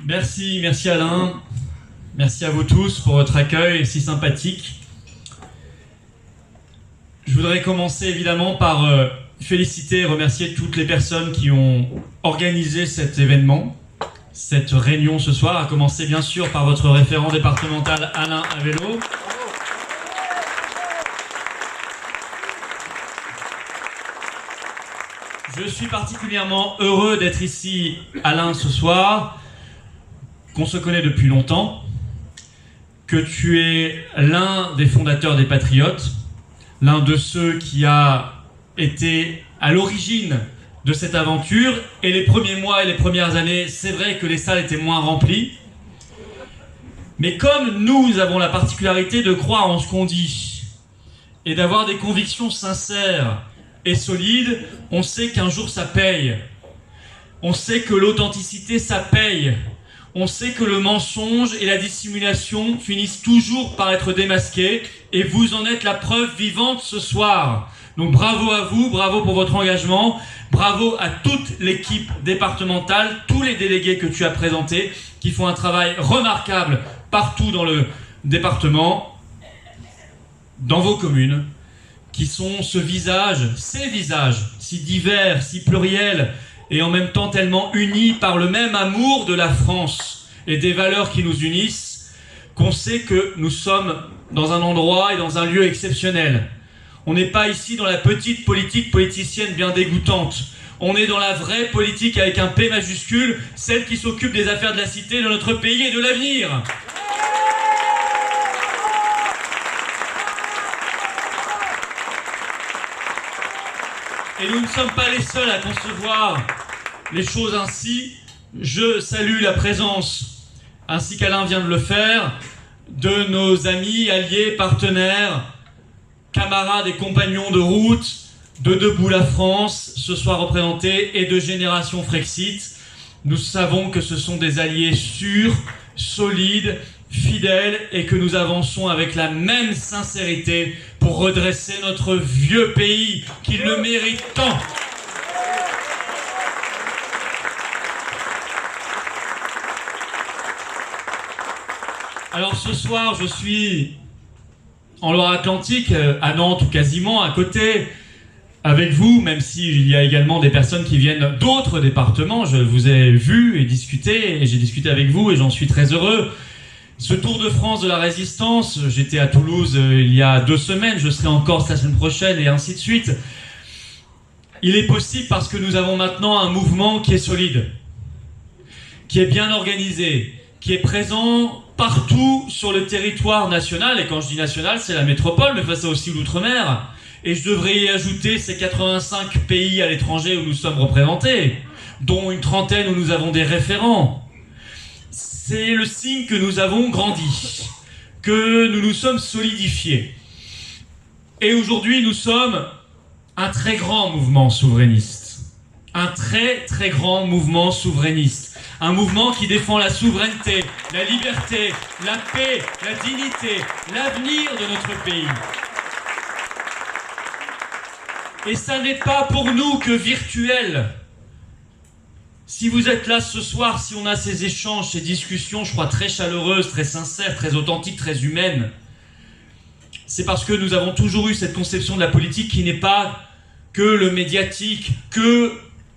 Merci Alain. Merci à vous tous pour votre accueil si sympathique. Je voudrais commencer évidemment par féliciter et remercier toutes les personnes qui ont organisé cet événement, cette réunion ce soir, à commencer bien sûr par votre référent départemental Alain Avello. Je suis particulièrement heureux d'être ici, Alain, ce soir, qu'on se connaît depuis longtemps, que tu es l'un des fondateurs des Patriotes, l'un de ceux qui a été à l'origine de cette aventure. Et les premiers mois et les premières années, c'est vrai que les salles étaient moins remplies. Mais comme nous avons la particularité de croire en ce qu'on dit et d'avoir des convictions sincères et solides, on sait qu'un jour ça paye. On sait que l'authenticité ça paye. On sait que le mensonge et la dissimulation finissent toujours par être démasqués, et vous en êtes la preuve vivante ce soir. Donc bravo à vous, bravo pour votre engagement, bravo à toute l'équipe départementale, tous les délégués que tu as présentés, qui font un travail remarquable partout dans le département, dans vos communes, qui sont ces visages si divers, si pluriels, et en même temps tellement unis par le même amour de la France et des valeurs qui nous unissent, qu'on sait que nous sommes dans un endroit et dans un lieu exceptionnel. On n'est pas ici dans la petite politique politicienne bien dégoûtante. On est dans la vraie politique avec un P majuscule, celle qui s'occupe des affaires de la cité, de notre pays et de l'avenir. Et nous ne sommes pas les seuls à concevoir les choses ainsi. Je salue la présence, ainsi qu'Alain vient de le faire, de nos amis, alliés, partenaires, camarades et compagnons de route, de Debout la France, ce soir représentés, et de Génération Frexit. Nous savons que ce sont des alliés sûrs, solides, fidèles, et que nous avançons avec la même sincérité pour redresser notre vieux pays, qui le mérite tant. Alors ce soir, je suis en Loire-Atlantique, à Nantes ou quasiment à côté, avec vous, même s'il y a également des personnes qui viennent d'autres départements. Je vous ai vu et discuté, et j'ai discuté avec vous, et j'en suis très heureux. Ce Tour de France de la Résistance, j'étais à Toulouse il y a 2 semaines, je serai en Corse la semaine prochaine, et ainsi de suite. Il est possible parce que nous avons maintenant un mouvement qui est solide, qui est bien organisé, qui est présent partout sur le territoire national. Et quand je dis national, c'est la métropole, mais c'est aussi l'outre-mer. Et je devrais y ajouter ces 85 pays à l'étranger où nous sommes représentés, dont une trentaine où nous avons des référents. C'est le signe que nous avons grandi, que nous nous sommes solidifiés. Et aujourd'hui, nous sommes un très grand mouvement souverainiste. Un très très grand mouvement souverainiste. Un mouvement qui défend la souveraineté, la liberté, la paix, la dignité, l'avenir de notre pays. Et ça n'est pas pour nous que virtuel. Si vous êtes là ce soir, si on a ces échanges, ces discussions, je crois très chaleureuses, très sincères, très authentiques, très humaines, c'est parce que nous avons toujours eu cette conception de la politique qui n'est pas que le médiatique, que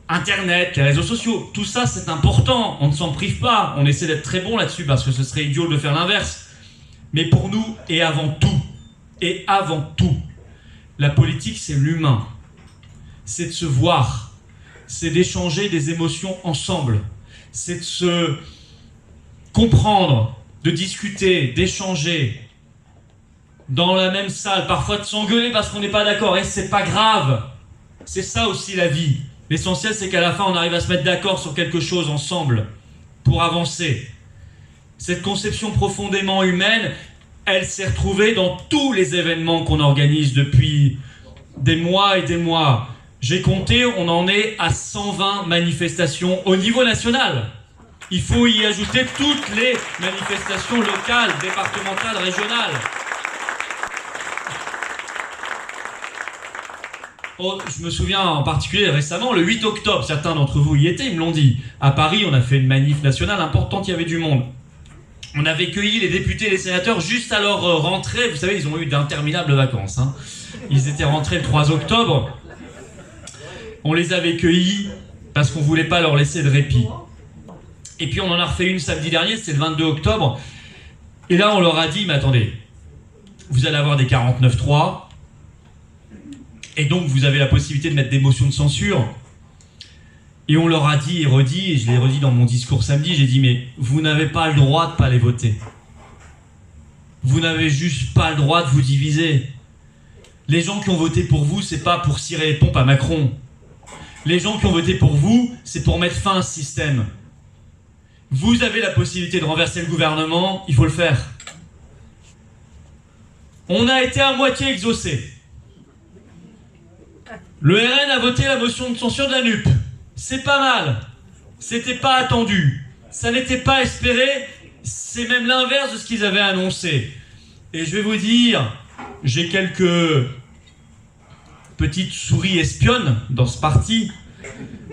Internet, les réseaux sociaux. Tout ça, c'est important, on ne s'en prive pas. On essaie d'être très bon là-dessus parce que ce serait idiot de faire l'inverse. Mais pour nous, et avant tout, la politique, c'est l'humain. C'est de se voir. C'est d'échanger des émotions ensemble. C'est de se comprendre, de discuter, d'échanger dans la même salle, parfois de s'engueuler parce qu'on n'est pas d'accord. Et c'est pas grave. C'est ça aussi la vie. L'essentiel, c'est qu'à la fin, on arrive à se mettre d'accord sur quelque chose ensemble pour avancer. Cette conception profondément humaine, elle s'est retrouvée dans tous les événements qu'on organise depuis des mois et des mois. J'ai compté, on en est à 120 manifestations au niveau national. Il faut y ajouter toutes les manifestations locales, départementales, régionales. Oh, je me souviens en particulier récemment, le 8 octobre, certains d'entre vous y étaient, ils me l'ont dit. À Paris, on a fait une manif nationale importante, il y avait du monde. On avait cueilli les députés et les sénateurs juste à leur rentrée. Vous savez, ils ont eu d'interminables vacances. Hein. Ils étaient rentrés le 3 octobre. On les avait cueillis parce qu'on ne voulait pas leur laisser de répit. Et puis on en a refait une samedi dernier, c'était le 22 octobre. Et là, on leur a dit, mais attendez, vous allez avoir des 49.3. Et donc, vous avez la possibilité de mettre des motions de censure. Et on leur a dit et redit, et je l'ai redit dans mon discours samedi, j'ai dit, mais vous n'avez pas le droit de ne pas les voter. Vous n'avez juste pas le droit de vous diviser. Les gens qui ont voté pour vous, c'est pas pour cirer les pompes à Macron. Les gens qui ont voté pour vous, c'est pour mettre fin à ce système. Vous avez la possibilité de renverser le gouvernement, il faut le faire. On a été à moitié exaucés. Le RN a voté la motion de censure de la NUP. C'est pas mal. C'était pas attendu. Ça n'était pas espéré. C'est même l'inverse de ce qu'ils avaient annoncé. Et je vais vous dire, j'ai quelques petites souris espionnes dans ce parti.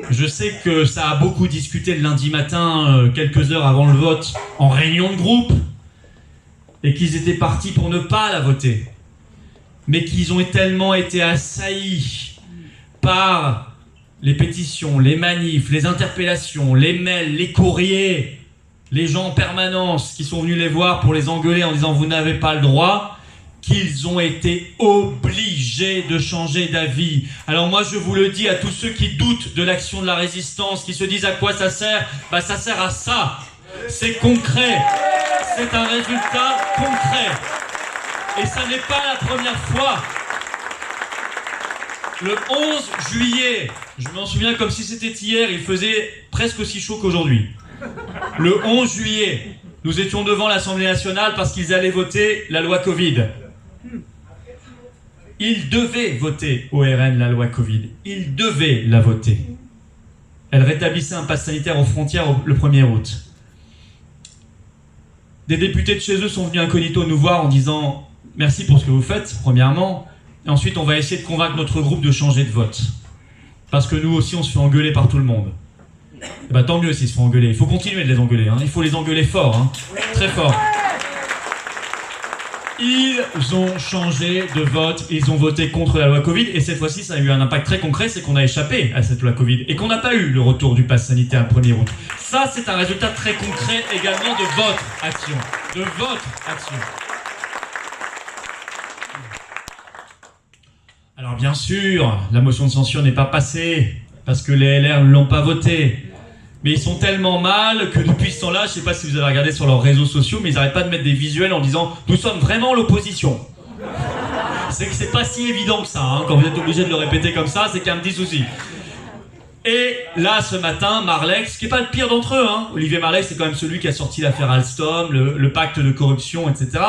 Je sais que ça a beaucoup discuté le lundi matin, quelques heures avant le vote, en réunion de groupe, et qu'ils étaient partis pour ne pas la voter. Mais qu'ils ont tellement été assaillis par les pétitions, les manifs, les interpellations, les mails, les courriers, les gens en permanence qui sont venus les voir pour les engueuler en disant « vous n'avez pas le droit », qu'ils ont été obligés de changer d'avis. Alors moi je vous le dis à tous ceux qui doutent de l'action de la résistance, qui se disent à quoi ça sert, bah ça sert à ça. C'est concret, c'est un résultat concret. Et ça n'est pas la première fois. Le 11 juillet, je m'en souviens comme si c'était hier, il faisait presque aussi chaud qu'aujourd'hui. Le 11 juillet, nous étions devant l'Assemblée nationale parce qu'ils allaient voter la loi Covid. Ils devaient voter au RN la loi Covid. Ils devaient la voter. Elle rétablissait un pass sanitaire aux frontières le 1er août. Des députés de chez eux sont venus incognito nous voir en disant « Merci pour ce que vous faites, premièrement. Et ensuite, on va essayer de convaincre notre groupe de changer de vote. Parce que nous aussi, on se fait engueuler par tout le monde. » Et bah, tant mieux s'ils se font engueuler. Il faut continuer de les engueuler. Hein. Il faut les engueuler fort. Hein. Très fort. Ils ont changé de vote. Ils ont voté contre la loi Covid. Et cette fois-ci, ça a eu un impact très concret. C'est qu'on a échappé à cette loi Covid. Et qu'on n'a pas eu le retour du pass sanitaire le 1er août. Ça, c'est un résultat très concret également de votre action. De votre action. Alors bien sûr, la motion de censure n'est pas passée, parce que les LR ne l'ont pas votée. Mais ils sont tellement mal que depuis ce temps-là, je ne sais pas si vous avez regardé sur leurs réseaux sociaux, mais ils n'arrêtent pas de mettre des visuels en disant « Nous sommes vraiment l'opposition ». C'est que c'est pas si évident que ça, hein. Quand vous êtes obligé de le répéter comme ça, c'est qu'il y a un petit souci. Et là, ce matin, Marlex, qui n'est pas le pire d'entre eux, hein. Olivier Marlex, c'est quand même celui qui a sorti l'affaire Alstom, le pacte de corruption, etc.,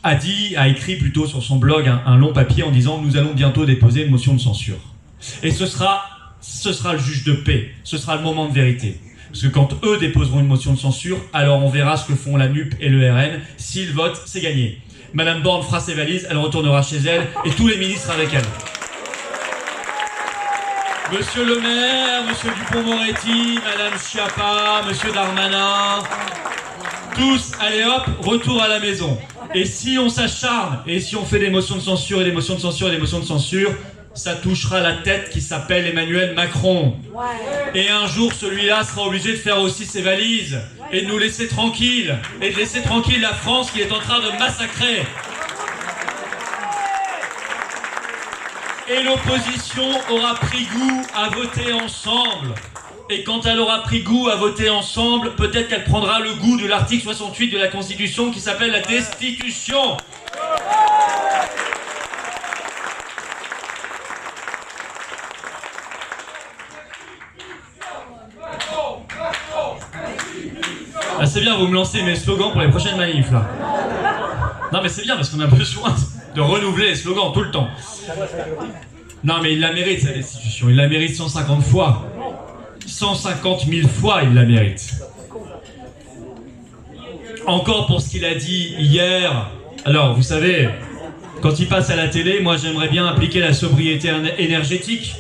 a écrit plutôt sur son blog un long papier en disant « Nous allons bientôt déposer une motion de censure ». Et ce sera le juge de paix, ce sera le moment de vérité. Parce que quand eux déposeront une motion de censure, alors on verra ce que font la NUP et le RN. S'ils votent, c'est gagné. Madame Borne fera ses valises, elle retournera chez elle, et tous les ministres avec elle. Monsieur le maire, monsieur Dupond-Moretti, madame Schiappa, monsieur Darmanin, tous, allez hop, retour à la maison. Et si on s'acharne, et si on fait des motions de censure, et des motions de censure, et des motions de censure, ça touchera la tête qui s'appelle Emmanuel Macron. Ouais. Et un jour, celui-là sera obligé de faire aussi ses valises, et de nous laisser tranquilles, et de laisser tranquille la France qui est en train de massacrer. Et l'opposition aura pris goût à voter ensemble. Et quand elle aura pris goût à voter ensemble, peut-être qu'elle prendra le goût de l'article 68 de la Constitution qui s'appelle la destitution. Ah, c'est bien, vous me lancez mes slogans pour les prochaines manifs là. Non mais c'est bien parce qu'on a besoin de renouveler les slogans tout le temps. Non mais il la mérite sa destitution, il la mérite 150 fois. 150 000 fois il la mérite. Encore pour ce qu'il a dit hier. Alors vous savez, Quand il passe à la télé, moi j'aimerais bien appliquer la sobriété énergétique.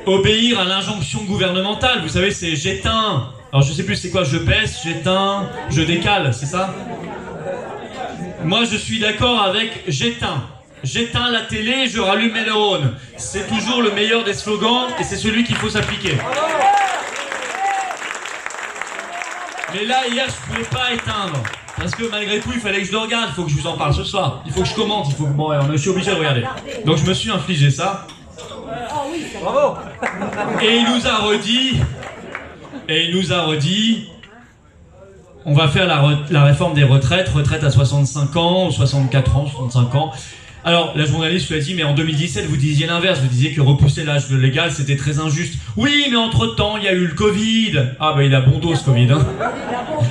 Obéir à l'injonction gouvernementale, vous savez, c'est j'éteins. Alors je sais plus c'est quoi, je baisse, j'éteins, je décale, c'est ça? Moi je suis d'accord avec j'éteins. J'éteins la télé, je rallume mes neurones. C'est toujours le meilleur des slogans et c'est celui qu'il faut s'appliquer. Mais là, hier, je pouvais pas éteindre. Parce que malgré tout, il fallait que je le regarde. Il faut que je vous en parle ce soir. Il faut que je commente. Il faut que... Bon, je suis obligé de regarder. Donc je me suis infligé ça. Bravo. Et il nous a redit... On va faire la réforme des retraites. Retraite à 65 ans, ou 64 ans, 65 ans. Alors, la journaliste lui a dit, mais en 2017, vous disiez l'inverse. Vous disiez que repousser l'âge légal, c'était très injuste. Oui, mais entre-temps, il y a eu le Covid. Ah, bah, il a bon dos, ce Covid, hein.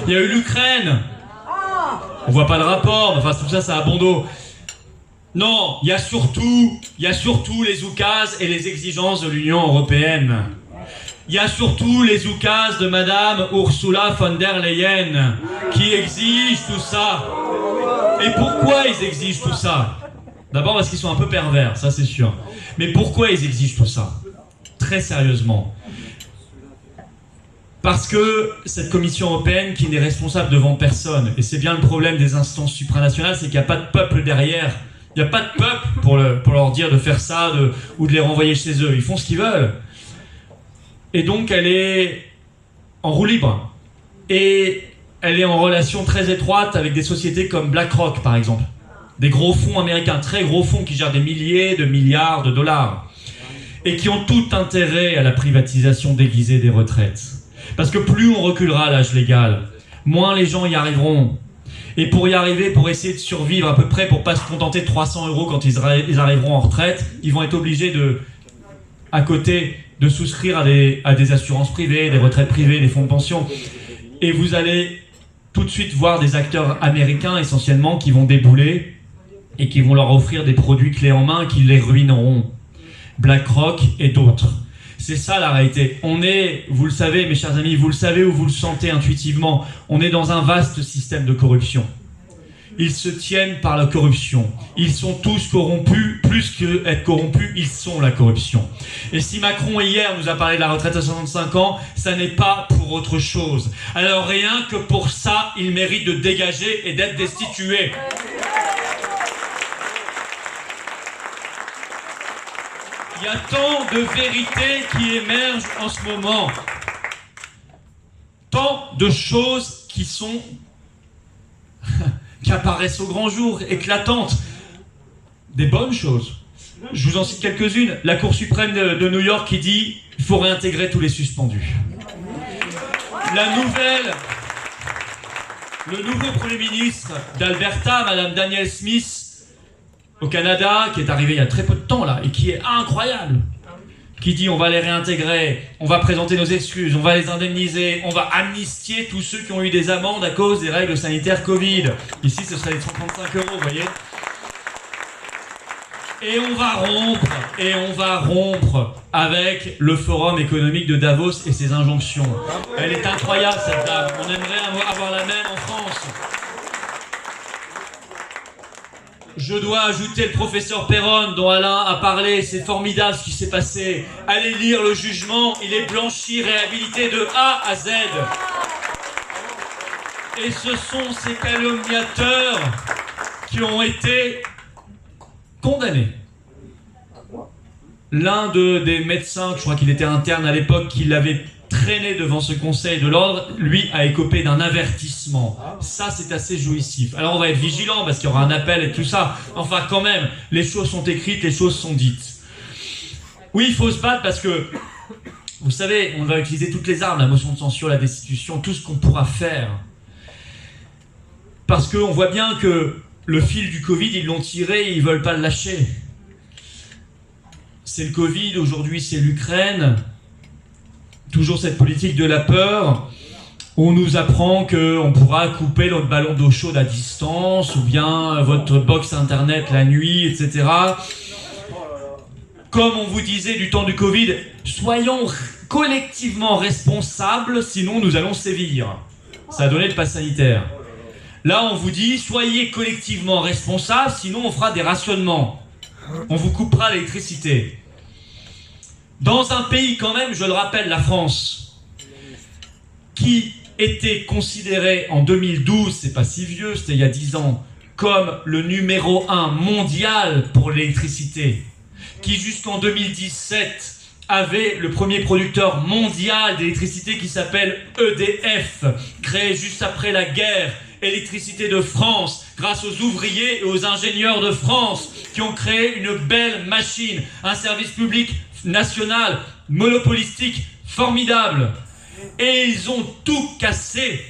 Il y a eu l'Ukraine. On voit pas le rapport, mais enfin, tout ça, ça a bon dos. Non, il y a surtout les oukases et les exigences de l'Union européenne. Il y a surtout les oukases de Madame Ursula von der Leyen qui exigent tout ça. Et pourquoi ils exigent tout ça? D'abord parce qu'ils sont un peu pervers, ça c'est sûr. Mais pourquoi ils exigent tout ça? Très sérieusement. Parce que cette Commission européenne qui n'est responsable devant personne, et c'est bien le problème des instances supranationales, c'est qu'il n'y a pas de peuple derrière. Il n'y a pas de peuple pour leur dire de faire ça ou de les renvoyer chez eux. Ils font ce qu'ils veulent. Et donc elle est en roue libre. Et elle est en relation très étroite avec des sociétés comme BlackRock par exemple. Des gros fonds américains, très gros fonds qui gèrent des milliers de milliards de dollars. Et qui ont tout intérêt à la privatisation déguisée des retraites. Parce que plus on reculera à l'âge légal, moins les gens y arriveront. Et pour y arriver, pour essayer de survivre à peu près, pour pas se contenter de 300 € quand ils arriveront en retraite, ils vont être obligés à côté, de souscrire à des assurances privées, des retraites privées, des fonds de pension. Et vous allez tout de suite voir des acteurs américains essentiellement qui vont débouler et qui vont leur offrir des produits clés en main qui les ruineront. BlackRock et d'autres. C'est ça la réalité. On est, vous le savez mes chers amis, vous le savez ou vous le sentez intuitivement, on est dans un vaste système de corruption. Ils se tiennent par la corruption. Ils sont tous corrompus, plus qu'être corrompus, ils sont la corruption. Et si Macron hier nous a parlé de la retraite à 65 ans, ça n'est pas pour autre chose. Alors rien que pour ça, il mérite de dégager et d'être destitué. Il y a tant de vérités qui émergent en ce moment. Tant de choses qui sont... qui apparaissent au grand jour, éclatantes. Des bonnes choses. Je vous en cite quelques-unes. La Cour suprême de New York qui dit qu'il faut réintégrer tous les suspendus. Le nouveau Premier ministre d'Alberta, Madame Danielle Smith, au Canada, qui est arrivé il y a très peu de temps là, et qui est incroyable, qui dit on va les réintégrer, on va présenter nos excuses, on va les indemniser, on va amnistier tous ceux qui ont eu des amendes à cause des règles sanitaires Covid. Ici, ce serait les 135 €, vous voyez. Et on va rompre avec le Forum économique de Davos et ses injonctions. Elle est incroyable cette dame, on aimerait avoir la même en France. Je dois ajouter le professeur Perron dont Alain a parlé, c'est formidable ce qui s'est passé. Allez lire le jugement, il est blanchi, réhabilité de A à Z. Et ce sont ces calomniateurs qui ont été condamnés. L'un des médecins, je crois qu'il était interne à l'époque, qui l'avait traîné devant ce conseil de l'ordre, lui a écopé d'un avertissement. Ça, c'est assez jouissif. Alors, on va être vigilant parce qu'il y aura un appel et tout ça. Enfin, quand même, les choses sont écrites, les choses sont dites. Oui, il faut se battre parce que, vous savez, on va utiliser toutes les armes, la motion de censure, la destitution, tout ce qu'on pourra faire. Parce qu'on voit bien que le fil du Covid, ils l'ont tiré et ils ne veulent pas le lâcher. C'est le Covid, aujourd'hui c'est l'Ukraine. Toujours cette politique de la peur. On nous apprend qu'on pourra couper notre ballon d'eau chaude à distance, ou bien votre box internet la nuit, etc. Comme on vous disait du temps du Covid, soyons collectivement responsables, sinon nous allons sévir. Ça a donné le pass sanitaire. Là, on vous dit, soyez collectivement responsables, sinon on fera des rationnements. On vous coupera l'électricité. Dans un pays quand même, je le rappelle, la France, qui était considéré en 2012, c'est pas si vieux, c'était il y a 10 ans, comme le numéro 1 mondial pour l'électricité, qui jusqu'en 2017 avait le premier producteur mondial d'électricité qui s'appelle EDF, créé juste après la guerre, Électricité de France, grâce aux ouvriers et aux ingénieurs de France, qui ont créé une belle machine, un service public national, monopolistique, formidable. Et ils ont tout cassé.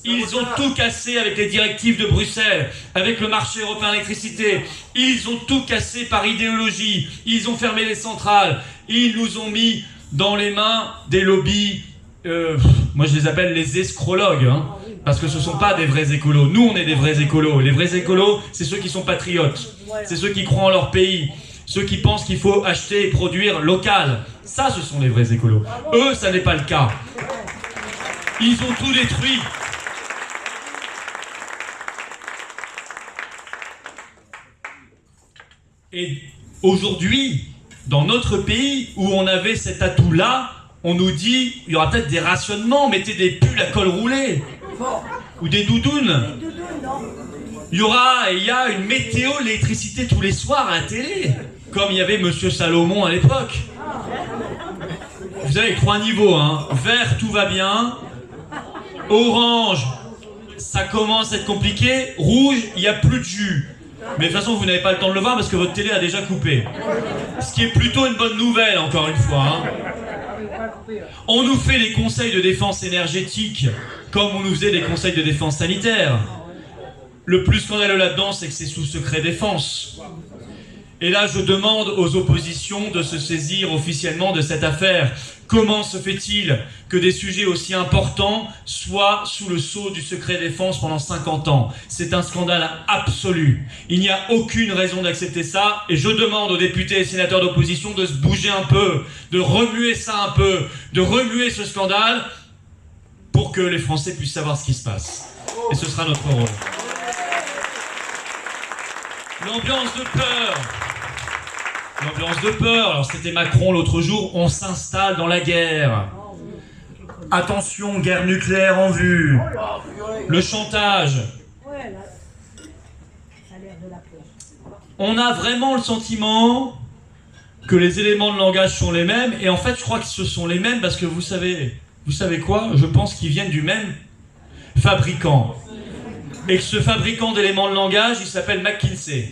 Ils ont tout cassé avec les directives de Bruxelles, avec le marché européen de l'électricité. Ils ont tout cassé par idéologie. Ils ont fermé les centrales. Ils nous ont mis dans les mains des lobbies, moi je les appelle les escrologues, hein, parce que ce ne sont pas des vrais écolos. Nous, on est des vrais écolos. Les vrais écolos, c'est ceux qui sont patriotes. C'est ceux qui croient en leur pays. Ceux qui pensent qu'il faut acheter et produire local. Ça, ce sont les vrais écolos. Eux, ça n'est pas le cas. Ils ont tout détruit. Et aujourd'hui, dans notre pays où on avait cet atout-là, on nous dit, il y aura peut-être des rationnements, mettez des pulls à col roulé, ou des doudounes. Il y a une météo de l'électricité tous les soirs à la télé, comme il y avait Monsieur Salomon à l'époque. Vous avez 3 niveaux, hein. Vert, tout va bien. Orange, ça commence à être compliqué. Rouge, il n'y a plus de jus. Mais de toute façon, vous n'avez pas le temps de le voir parce que votre télé a déjà coupé. Ce qui est plutôt une bonne nouvelle, encore une fois. Hein. On nous fait les conseils de défense énergétique comme on nous faisait des conseils de défense sanitaire. Le plus scandaleux là-dedans, c'est que c'est sous secret défense. Et là, je demande aux oppositions de se saisir officiellement de cette affaire. Comment se fait-il que des sujets aussi importants soient sous le sceau du secret défense pendant 50 ans? C'est un scandale absolu. Il n'y a aucune raison d'accepter ça. Et je demande aux députés et sénateurs d'opposition de se bouger un peu, de remuer ça un peu, de remuer ce scandale pour que les Français puissent savoir ce qui se passe. Et ce sera notre rôle. L'ambiance de peur. L'ambiance de peur, alors c'était Macron l'autre jour, on s'installe dans la guerre. Attention, guerre nucléaire en vue. Le chantage. On a vraiment le sentiment que les éléments de langage sont les mêmes, et en fait je crois que ce sont les mêmes parce que vous savez quoi? Je pense qu'ils viennent du même fabricant. Et que ce fabricant d'éléments de langage, il s'appelle McKinsey.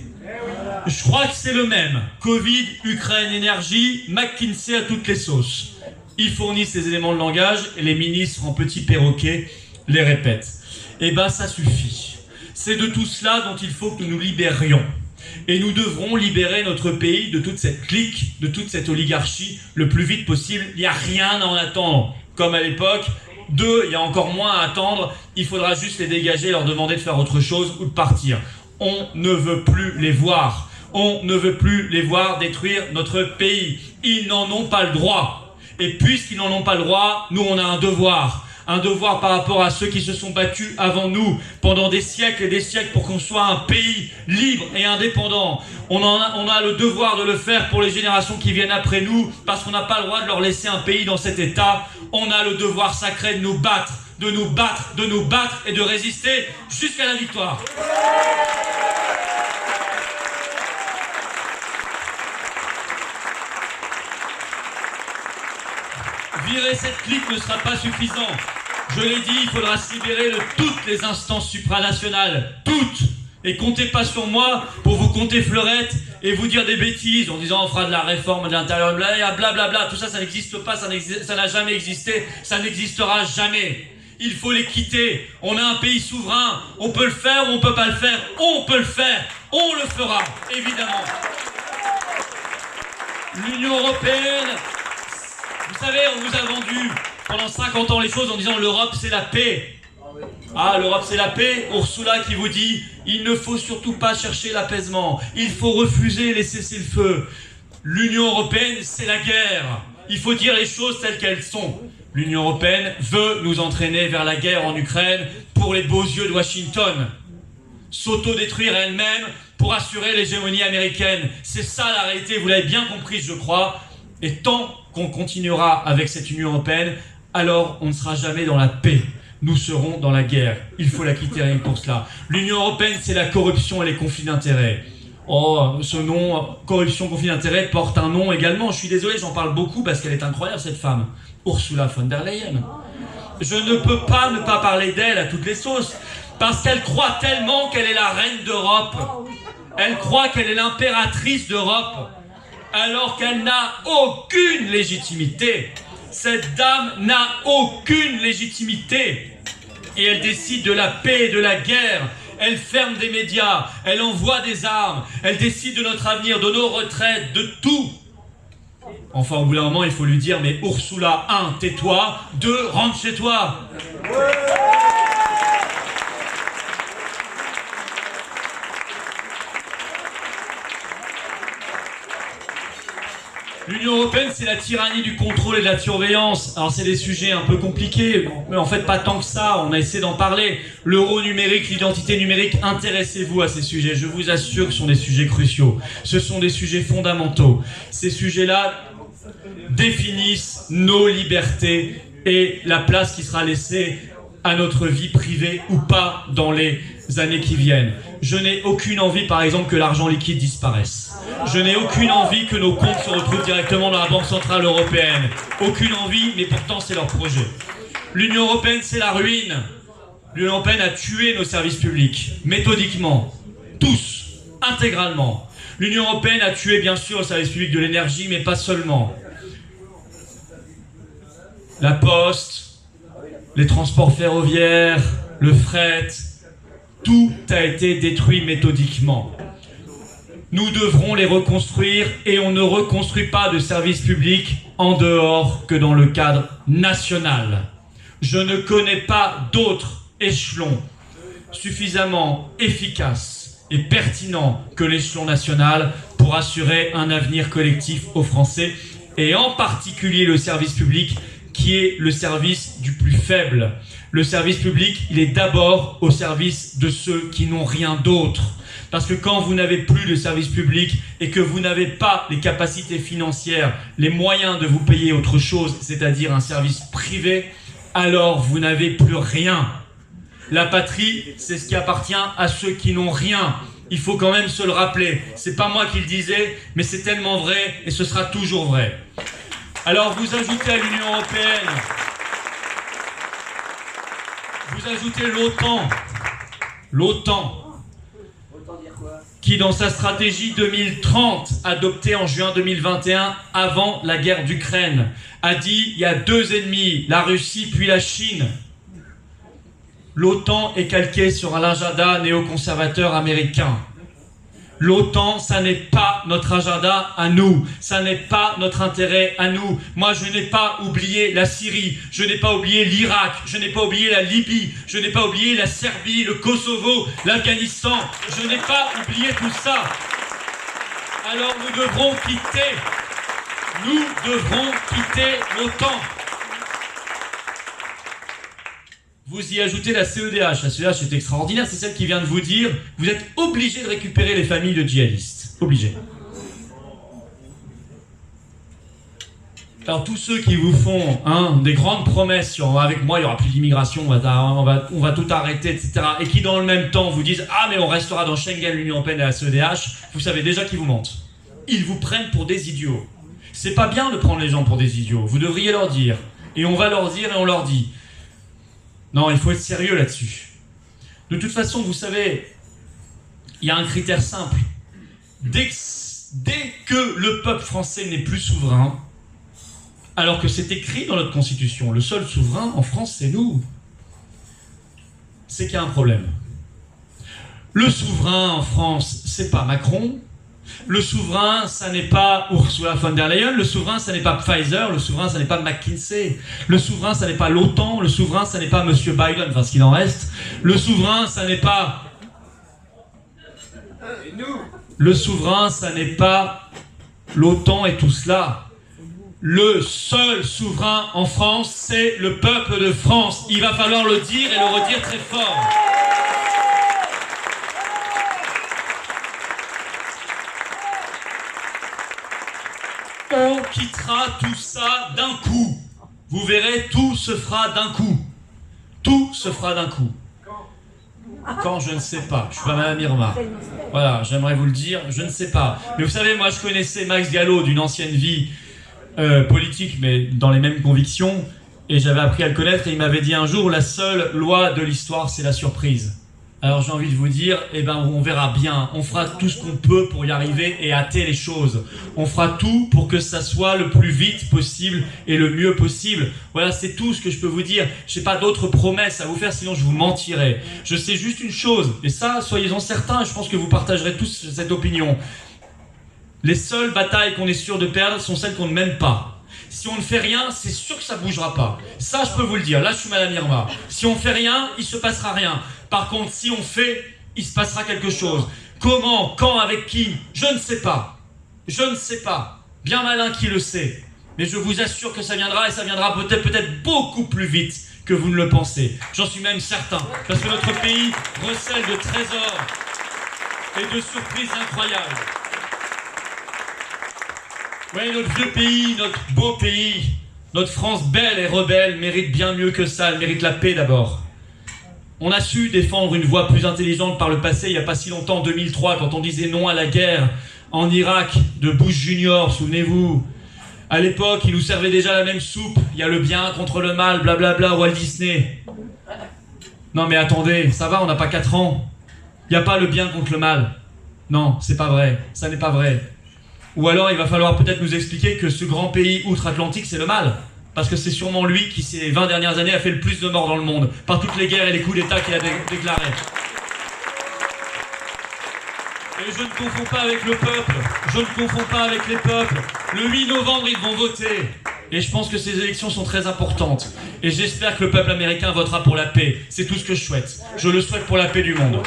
Je crois que c'est le même. Covid, Ukraine, énergie, McKinsey à toutes les sauces. Ils fournissent les éléments de langage et les ministres en petits perroquets les répètent. Eh ben ça suffit. C'est de tout cela dont il faut que nous nous libérions. Et nous devrons libérer notre pays de toute cette clique, de toute cette oligarchie le plus vite possible. Il n'y a rien à en attendre. Comme à l'époque, il y a encore moins à attendre. Il faudra juste les dégager, leur demander de faire autre chose ou de partir. On ne veut plus les voir. On ne veut plus les voir détruire notre pays. Ils n'en ont pas le droit. Et puisqu'ils n'en ont pas le droit, nous on a un devoir. Un devoir par rapport à ceux qui se sont battus avant nous pendant des siècles et des siècles pour qu'on soit un pays libre et indépendant. On a le devoir de le faire pour les générations qui viennent après nous parce qu'on n'a pas le droit de leur laisser un pays dans cet état. On a le devoir sacré de nous battre, de nous battre, de nous battre et de résister jusqu'à la victoire. Virer cette clique ne sera pas suffisant. Je l'ai dit, il faudra se libérer de toutes les instances supranationales. Toutes. Et comptez pas sur moi pour vous compter fleurettes et vous dire des bêtises en disant on fera de la réforme de l'intérieur, blablabla. Tout ça, ça n'existe pas, ça n'a jamais existé, ça n'existera jamais. Il faut les quitter. On est un pays souverain. On peut le faire ou on peut pas le faire. On peut le faire. On le fera, évidemment. L'Union européenne... Vous savez, on nous a vendu pendant 50 ans les choses en disant l'Europe c'est la paix. Ah, l'Europe c'est la paix. Ursula qui vous dit il ne faut surtout pas chercher l'apaisement. Il faut refuser les cessez-le-feu. L'Union européenne c'est la guerre. Il faut dire les choses telles qu'elles sont. L'Union européenne veut nous entraîner vers la guerre en Ukraine pour les beaux yeux de Washington. s'autodétruire elle-même pour assurer l'hégémonie américaine. C'est ça la réalité, vous l'avez bien compris, je crois. Et tant qu'on continuera avec cette Union européenne, alors on ne sera jamais dans la paix. Nous serons dans la guerre. Il faut la quitter rien que pour cela. L'Union européenne, c'est la corruption et les conflits d'intérêts. Oh, ce nom, corruption, conflit d'intérêts, porte un nom également. Je suis désolé, j'en parle beaucoup parce qu'elle est incroyable, cette femme. Ursula von der Leyen. Je ne peux pas ne pas parler d'elle à toutes les sauces. Parce qu'elle croit tellement qu'elle est la reine d'Europe. Elle croit qu'elle est l'impératrice d'Europe. Alors qu'elle n'a aucune légitimité. Cette dame n'a aucune légitimité. Et elle décide de la paix et de la guerre. Elle ferme des médias, elle envoie des armes, elle décide de notre avenir, de nos retraites, de tout. Enfin, au bout d'un moment, il faut lui dire, mais Ursula, 1, tais-toi, 2, rentre chez toi. L'Union européenne, c'est la tyrannie du contrôle et de la surveillance. Alors, c'est des sujets un peu compliqués, mais en fait, pas tant que ça. On a essayé d'en parler. L'euro numérique, l'identité numérique, intéressez-vous à ces sujets. Je vous assure que ce sont des sujets cruciaux. Ce sont des sujets fondamentaux. Ces sujets-là définissent nos libertés et la place qui sera laissée à notre vie privée ou pas dans les années qui viennent. Je n'ai aucune envie, par exemple, que l'argent liquide disparaisse. Je n'ai aucune envie que nos comptes se retrouvent directement dans la Banque Centrale Européenne. Aucune envie, mais pourtant c'est leur projet. L'Union Européenne, c'est la ruine. L'Union Européenne a tué nos services publics, méthodiquement, tous, intégralement. L'Union Européenne a tué, bien sûr, le service public de l'énergie, mais pas seulement. La poste, les transports ferroviaires, le fret, tout a été détruit méthodiquement. Nous devrons les reconstruire et on ne reconstruit pas de services publics en dehors que dans le cadre national. Je ne connais pas d'autres échelons suffisamment efficaces et pertinents que l'échelon national pour assurer un avenir collectif aux Français et en particulier le service public qui est le service du plus faible. Le service public, il est d'abord au service de ceux qui n'ont rien d'autre. Parce que quand vous n'avez plus de service public et que vous n'avez pas les capacités financières, les moyens de vous payer autre chose, c'est-à-dire un service privé, alors vous n'avez plus rien. La patrie, c'est ce qui appartient à ceux qui n'ont rien. Il faut quand même se le rappeler. C'est pas moi qui le disais, mais c'est tellement vrai et ce sera toujours vrai. Alors vous ajoutez à l'Union européenne, vous ajoutez l'OTAN, qui dans sa stratégie 2030, adoptée en juin 2021, avant la guerre d'Ukraine, a dit il y a deux ennemis, la Russie puis la Chine. L'OTAN est calquée sur un agenda néoconservateur américain. L'OTAN, ça n'est pas notre agenda à nous, ça n'est pas notre intérêt à nous. Moi, je n'ai pas oublié la Syrie, je n'ai pas oublié l'Irak, je n'ai pas oublié la Libye, je n'ai pas oublié la Serbie, le Kosovo, l'Afghanistan. Je n'ai pas oublié tout ça. Alors nous devrons quitter l'OTAN. Vous y ajoutez la CEDH. La CEDH est extraordinaire, c'est celle qui vient de vous dire vous êtes obligés de récupérer les familles de djihadistes. Obligés. Alors tous ceux qui vous font des grandes promesses sur avec moi il n'y aura plus d'immigration, on va tout arrêter, etc. et qui dans le même temps vous disent mais on restera dans Schengen, l'Union Européenne et la CEDH, vous savez déjà qu'ils vous mentent. Ils vous prennent pour des idiots. C'est pas bien de prendre les gens pour des idiots, vous devriez leur dire. Et on va leur dire et on leur dit. Non, il faut être sérieux là-dessus. De toute façon, vous savez, il y a un critère simple. Dès que le peuple français n'est plus souverain, alors que c'est écrit dans notre Constitution, le seul souverain en France, c'est nous, c'est qu'il y a un problème. Le souverain en France, c'est pas Macron. Le souverain, ça n'est pas Ursula von der Leyen. Le souverain, ça n'est pas Pfizer. Le souverain, ça n'est pas McKinsey. Le souverain, ça n'est pas l'OTAN. Le souverain, ça n'est pas Monsieur Biden, enfin ce qu'il en reste. Le souverain, ça n'est pas... Le souverain, ça n'est pas l'OTAN et tout cela. Le seul souverain en France, c'est le peuple de France. Il va falloir le dire et le redire très fort. quittera tout ça d'un coup. Vous verrez, tout se fera d'un coup. Tout se fera d'un coup. Quand, je ne sais pas. Je suis pas Madame Irma. Voilà, j'aimerais vous le dire, je ne sais pas. Mais vous savez, moi je connaissais Max Gallo d'une ancienne vie politique, mais dans les mêmes convictions, et j'avais appris à le connaître, et il m'avait dit un jour, la seule loi de l'histoire, c'est la surprise. Alors j'ai envie de vous dire, eh ben on verra bien, on fera tout ce qu'on peut pour y arriver et hâter les choses. On fera tout pour que ça soit le plus vite possible et le mieux possible. Voilà, c'est tout ce que je peux vous dire. Je n'ai pas d'autres promesses à vous faire, sinon je vous mentirais. Je sais juste une chose, et ça, soyez-en certains, je pense que vous partagerez tous cette opinion. Les seules batailles qu'on est sûr de perdre sont celles qu'on ne mène pas. Si on ne fait rien, c'est sûr que ça ne bougera pas. Ça, je peux vous le dire. Là, je suis Madame Irma. Si on ne fait rien, il ne se passera rien. Par contre, si on fait, il se passera quelque chose. Comment, quand, avec qui, je ne sais pas. Je ne sais pas. Bien malin qui le sait. Mais je vous assure que ça viendra, et ça viendra peut-être beaucoup plus vite que vous ne le pensez. J'en suis même certain. Parce que notre pays recèle de trésors et de surprises incroyables. Oui, notre vieux pays, notre beau pays, notre France belle et rebelle mérite bien mieux que ça. Elle mérite la paix d'abord. On a su défendre une voie plus intelligente par le passé, il n'y a pas si longtemps, en 2003, quand on disait non à la guerre en Irak de Bush Junior, souvenez-vous. À l'époque, il nous servait déjà la même soupe. Il y a le bien contre le mal, blablabla, Walt Disney. Non mais attendez, ça va, on n'a pas 4 ans. Il n'y a pas le bien contre le mal. Non, c'est pas vrai, ça n'est pas vrai. Ou alors il va falloir peut-être nous expliquer que ce grand pays outre-Atlantique, c'est le mal. Parce que c'est sûrement lui qui, ces 20 dernières années, a fait le plus de morts dans le monde, par toutes les guerres et les coups d'État qu'il a déclarés. Et je ne confonds pas avec le peuple, je ne confonds pas avec les peuples. Le 8 novembre, ils vont voter. Et je pense que ces élections sont très importantes. Et j'espère que le peuple américain votera pour la paix. C'est tout ce que je souhaite. Je le souhaite pour la paix du monde.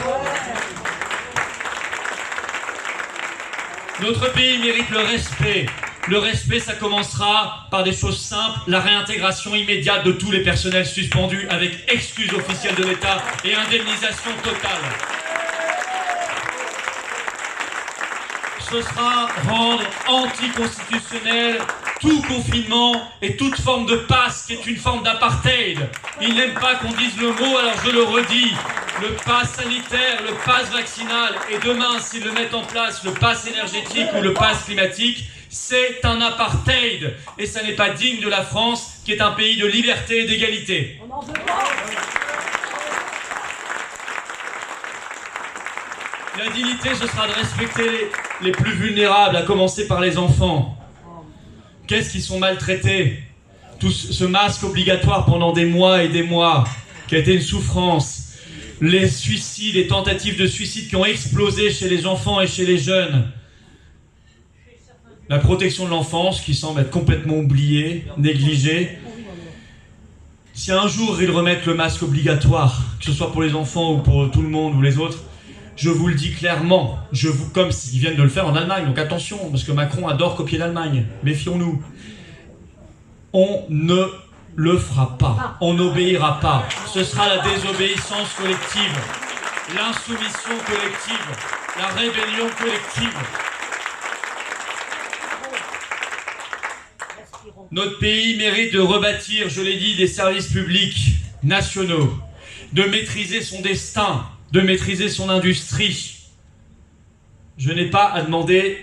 Notre pays mérite le respect. Le respect, ça commencera par des choses simples, la réintégration immédiate de tous les personnels suspendus avec excuse officielle de l'État et indemnisation totale. Ce sera rendre anticonstitutionnel tout confinement et toute forme de passe qui est une forme d'apartheid. Ils n'aiment pas qu'on dise le mot, alors je le redis. Le pass sanitaire, le pass vaccinal et demain, s'ils le mettent en place, le pass énergétique ou le pass climatique, c'est un apartheid. Et ça n'est pas digne de la France, qui est un pays de liberté et d'égalité. La dignité, ce sera de respecter les plus vulnérables, à commencer par les enfants. Qu'est-ce qu'ils sont maltraités? Tout ce masque obligatoire pendant des mois et des mois, qui a été une souffrance. Les suicides, les tentatives de suicide qui ont explosé chez les enfants et chez les jeunes. La protection de l'enfance qui semble être complètement oubliée, négligée. Si un jour ils remettent le masque obligatoire, que ce soit pour les enfants ou pour tout le monde ou les autres, je vous le dis clairement, comme s'ils viennent de le faire en Allemagne, donc attention, parce que Macron adore copier l'Allemagne, méfions-nous. On ne le fera pas, on n'obéira pas. Ce sera la désobéissance collective, l'insoumission collective, la rébellion collective. Notre pays mérite de rebâtir, je l'ai dit, des services publics nationaux, de maîtriser son destin, de maîtriser son industrie. Je n'ai pas à demander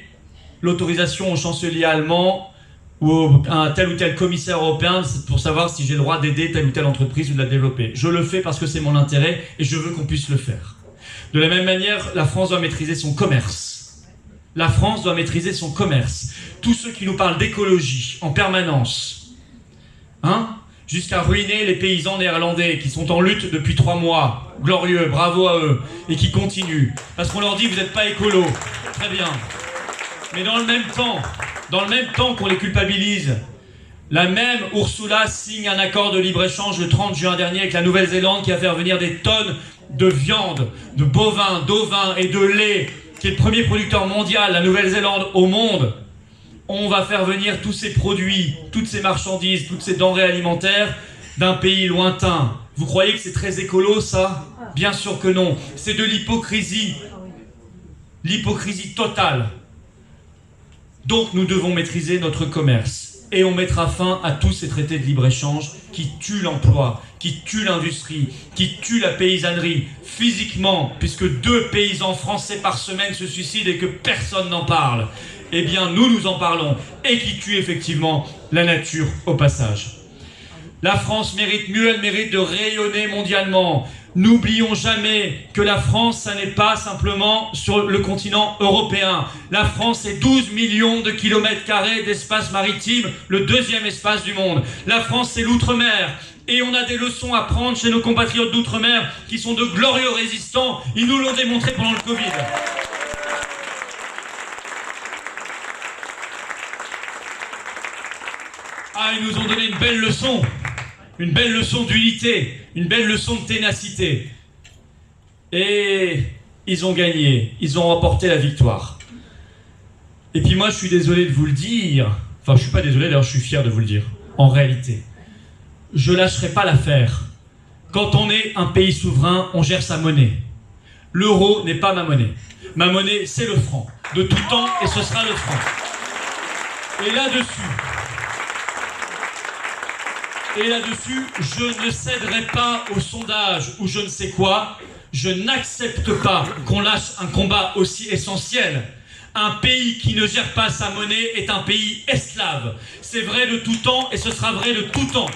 l'autorisation au chancelier allemand ou à un tel ou tel commissaire européen pour savoir si j'ai le droit d'aider telle ou telle entreprise ou de la développer. Je le fais parce que c'est mon intérêt et je veux qu'on puisse le faire. De la même manière, la France doit maîtriser son commerce. La France doit maîtriser son commerce. Tous ceux qui nous parlent d'écologie en permanence, jusqu'à ruiner les paysans néerlandais qui sont en lutte depuis 3 mois. Glorieux, bravo à eux. Et qui continuent. Parce qu'on leur dit, vous n'êtes pas écolo. Très bien. Mais dans le même temps qu'on les culpabilise, la même Ursula signe un accord de libre-échange le 30 juin dernier avec la Nouvelle-Zélande qui a fait revenir des tonnes de viande, de bovins, d'ovins et de lait, qui est le premier producteur mondial, la Nouvelle-Zélande, au monde. On va faire venir tous ces produits, toutes ces marchandises, toutes ces denrées alimentaires d'un pays lointain. Vous croyez que c'est très écolo, ça? Bien sûr que non. C'est de l'hypocrisie. L'hypocrisie totale. Donc nous devons maîtriser notre commerce. Et on mettra fin à tous ces traités de libre-échange qui tuent l'emploi, qui tuent l'industrie, qui tuent la paysannerie, physiquement, puisque 2 paysans français par semaine se suicident et que personne n'en parle. Eh bien, nous en parlons, et qui tuent effectivement la nature au passage. La France mérite mieux, elle mérite de rayonner mondialement. N'oublions jamais que la France, ça n'est pas simplement sur le continent européen. La France, c'est 12 millions de kilomètres carrés d'espace maritime, le 2e espace du monde. La France, c'est l'outre-mer. Et on a des leçons à prendre chez nos compatriotes d'outre-mer qui sont de glorieux résistants. Ils nous l'ont démontré pendant le Covid. Ah, ils nous ont donné une belle leçon d'unité, une belle leçon de ténacité. Et ils ont gagné, ils ont remporté la victoire. Et puis moi, je suis désolé de vous le dire, enfin je suis pas désolé, d'ailleurs je suis fier de vous le dire, en réalité. Je lâcherai pas l'affaire. Quand on est un pays souverain, on gère sa monnaie. L'euro n'est pas ma monnaie. Ma monnaie, c'est le franc. De tout temps, et ce sera le franc. Et là-dessus, je ne céderai pas au sondage ou je ne sais quoi. Je n'accepte pas qu'on lâche un combat aussi essentiel. Un pays qui ne gère pas sa monnaie est un pays esclave. C'est vrai de tout temps et ce sera vrai de tout temps.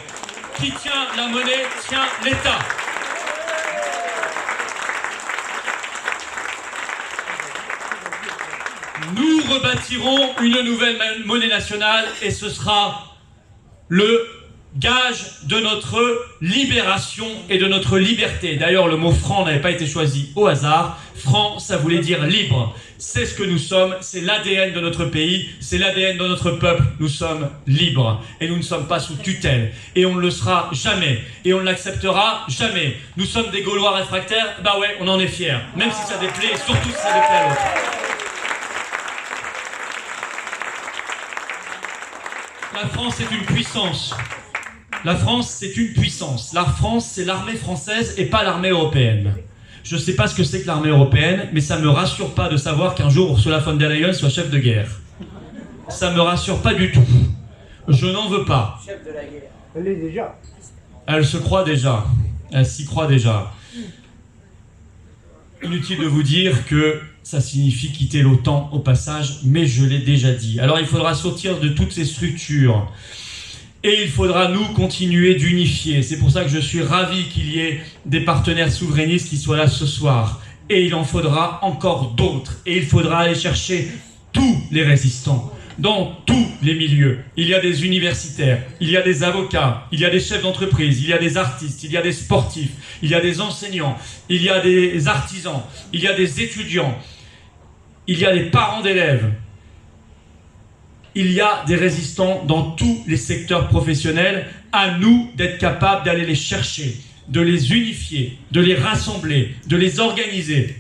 Qui tient la monnaie tient l'État. Nous rebâtirons une nouvelle monnaie nationale et ce sera le gage de notre libération et de notre liberté. D'ailleurs, le mot franc n'avait pas été choisi au hasard. Franc, ça voulait dire libre. C'est ce que nous sommes, c'est l'ADN de notre pays, c'est l'ADN de notre peuple. Nous sommes libres et nous ne sommes pas sous tutelle. Et on ne le sera jamais. Et on ne l'acceptera jamais. Nous sommes des Gaulois réfractaires, bah ouais, on en est fiers. Même si ça déplaît, et surtout si ça déplaît à l'autre. La France est une puissance. La France, c'est une puissance. La France, c'est l'armée française et pas l'armée européenne. Je ne sais pas ce que c'est que l'armée européenne, mais ça ne me rassure pas de savoir qu'un jour Ursula von der Leyen soit chef de guerre. Ça ne me rassure pas du tout. Je n'en veux pas. Chef de la guerre. Elle l'est déjà. Elle se croit déjà. Elle s'y croit déjà. Inutile de vous dire que ça signifie quitter l'OTAN au passage, mais je l'ai déjà dit. Alors il faudra sortir de toutes ces structures. Et il faudra nous continuer d'unifier. C'est pour ça que je suis ravi qu'il y ait des partenaires souverainistes qui soient là ce soir. Et il en faudra encore d'autres. Et il faudra aller chercher tous les résistants, dans tous les milieux. Il y a des universitaires, il y a des avocats, il y a des chefs d'entreprise, il y a des artistes, il y a des sportifs, il y a des enseignants, il y a des artisans, il y a des étudiants, il y a des parents d'élèves. Il y a des résistants dans tous les secteurs professionnels. À nous d'être capables d'aller les chercher, de les unifier, de les rassembler, de les organiser.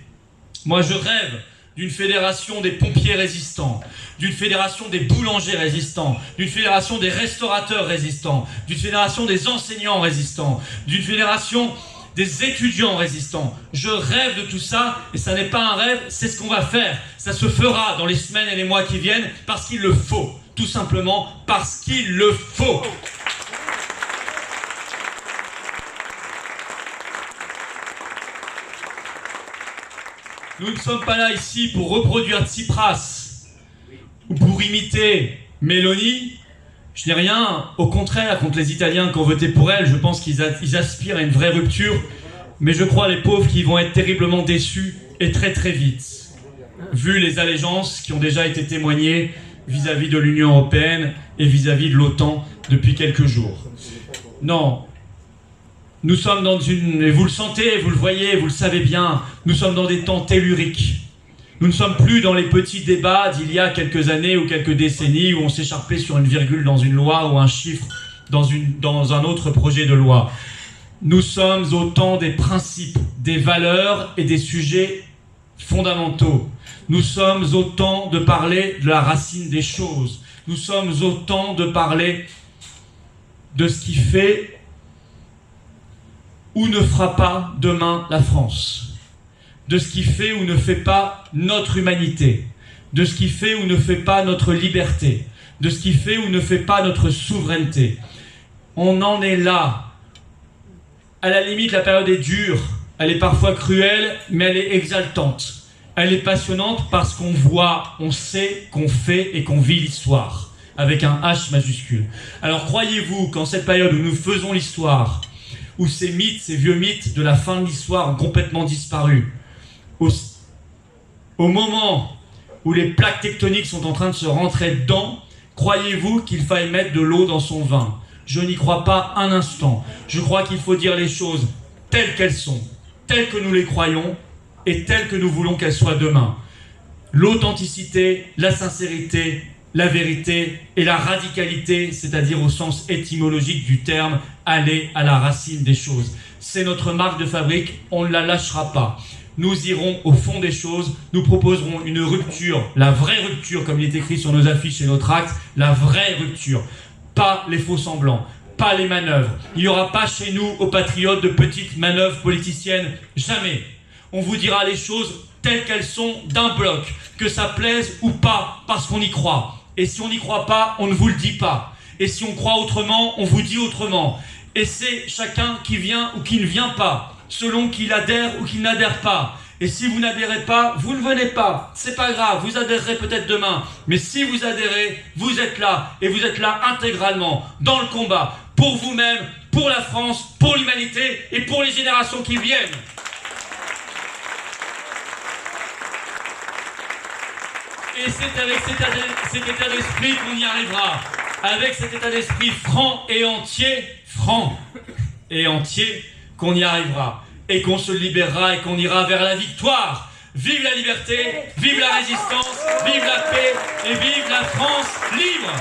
Moi, je rêve d'une fédération des pompiers résistants, d'une fédération des boulangers résistants, d'une fédération des restaurateurs résistants, d'une fédération des enseignants résistants, d'une fédération des étudiants résistants. Je rêve de tout ça, et ça n'est pas un rêve, c'est ce qu'on va faire. Ça se fera dans les semaines et les mois qui viennent, parce qu'il le faut. Tout simplement parce qu'il le faut. Nous ne sommes pas là ici pour reproduire Tsipras, ou pour imiter Meloni. Je n'ai rien, au contraire, contre les Italiens qui ont voté pour elle. Je pense qu'ils aspirent à une vraie rupture. Mais je crois, les pauvres, qu'ils vont être terriblement déçus, et très très vite. Vu les allégeances qui ont déjà été témoignées vis-à-vis de l'Union européenne et vis-à-vis de l'OTAN depuis quelques jours. Non. Nous sommes dans une... Et vous le sentez, vous le voyez, vous le savez bien. Nous sommes dans des temps telluriques. Nous ne sommes plus dans les petits débats d'il y a quelques années ou quelques décennies où on s'écharpait sur une virgule dans une loi ou un chiffre dans un autre projet de loi. Nous sommes au temps des principes, des valeurs et des sujets fondamentaux. Nous sommes au temps de parler de la racine des choses. Nous sommes au temps de parler de ce qui fait ou ne fera pas demain la France. De ce qui fait ou ne fait pas notre humanité, de ce qui fait ou ne fait pas notre liberté, de ce qui fait ou ne fait pas notre souveraineté. On en est là. À la limite, la période est dure, elle est parfois cruelle, mais elle est exaltante. Elle est passionnante parce qu'on voit, on sait qu'on fait et qu'on vit l'histoire, avec un H majuscule. Alors croyez-vous qu'en cette période où nous faisons l'histoire, où ces mythes, ces vieux mythes de la fin de l'histoire ont complètement disparu, au moment où les plaques tectoniques sont en train de se rentrer dedans, croyez-vous qu'il faille mettre de l'eau dans son vin? Je n'y crois pas un instant. Je crois qu'il faut dire les choses telles qu'elles sont, telles que nous les croyons et telles que nous voulons qu'elles soient demain. L'authenticité, la sincérité, la vérité et la radicalité, c'est-à-dire au sens étymologique du terme, aller à la racine des choses. C'est notre marque de fabrique, on ne la lâchera pas. Nous irons au fond des choses, nous proposerons une rupture, la vraie rupture, comme il est écrit sur nos affiches et nos tracts, la vraie rupture. Pas les faux semblants, pas les manœuvres. Il n'y aura pas chez nous, aux patriotes, de petites manœuvres politiciennes, jamais. On vous dira les choses telles qu'elles sont d'un bloc, que ça plaise ou pas, parce qu'on y croit. Et si on n'y croit pas, on ne vous le dit pas. Et si on croit autrement, on vous dit autrement. Et c'est chacun qui vient ou qui ne vient pas, selon qu'il adhère ou qu'il n'adhère pas. Et si vous n'adhérez pas, vous ne venez pas. C'est pas grave, vous adhérerez peut-être demain. Mais si vous adhérez, vous êtes là. Et vous êtes là intégralement, dans le combat, pour vous-même, pour la France, pour l'humanité et pour les générations qui viennent. Et c'est avec cet état d'esprit qu'on y arrivera. Avec cet état d'esprit franc et entier, qu'on y arrivera. Et qu'on se libérera et qu'on ira vers la victoire. Vive la liberté, vive la résistance, vive la paix et vive la France libre!